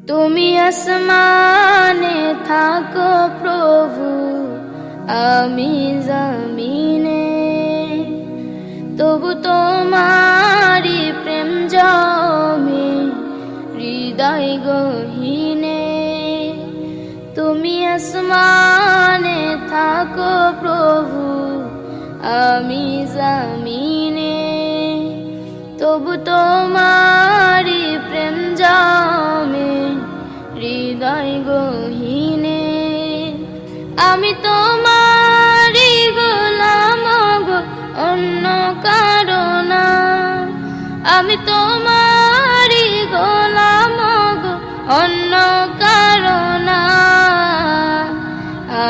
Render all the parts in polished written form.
তুমি আসমানে থাকো প্রভু, আমি জমিনে, তবু তোমারি প্রেম জমে হৃদয় গহীনে। তুমি আসমানে থাকো প্রভু, আমি জমিনে, তবু তোমারি প্রেম জমে হৃদয় গহীনে। আমি তোমারি গোলাম গো, অন্য কারো না। আমি তোমারি গোলাম গো, অন্য কারো না।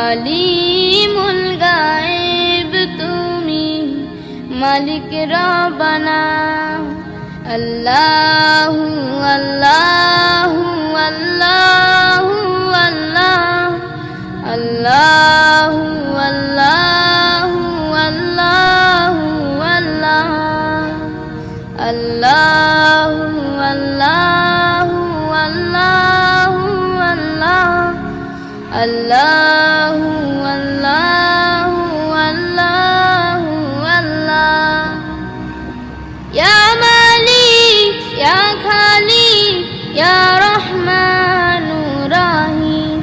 আলিমুল গায়েব তুমি, মালিক রব্বানা। আল্লাহু আল্লাহু আল্লাহু আল্লাহ, আল্লাহু আল্লাহু আল্লাহু আল্লাহ, আল্লাহু আল্লাহু আল্লাহু আল্লাহ, আল্লাহু আল্লাহু আল্লাহু আল্লাহ। ইয়া মালিক ইয়া খালিক ইয়া রহমানুর রহিম,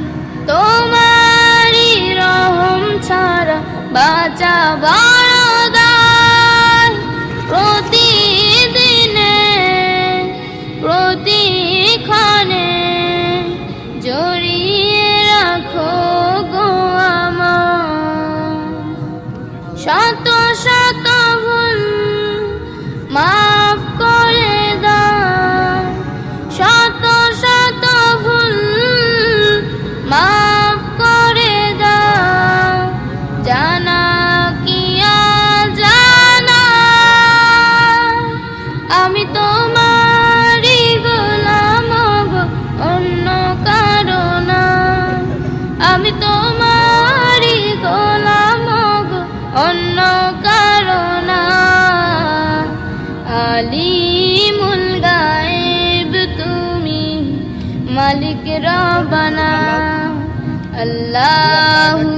তোমারি রহম ছাড়া বাঁচা বড় দায়। প্রতিদিনে প্রতিক্ষণে জড়িয়ে রাখো গো আমার। শত শত ভুল মাফ করে দাও, শত শত ভুল মাফ করে দাও। জানা কি অজানা, আমি তোমারি গোলাম গো, অন্য কারো না। আমি তোমারি গোলাম গো, অন্য কারো না। আলিমুল গায়েব তুমি, মালিক রব্বানা। আল্লাহু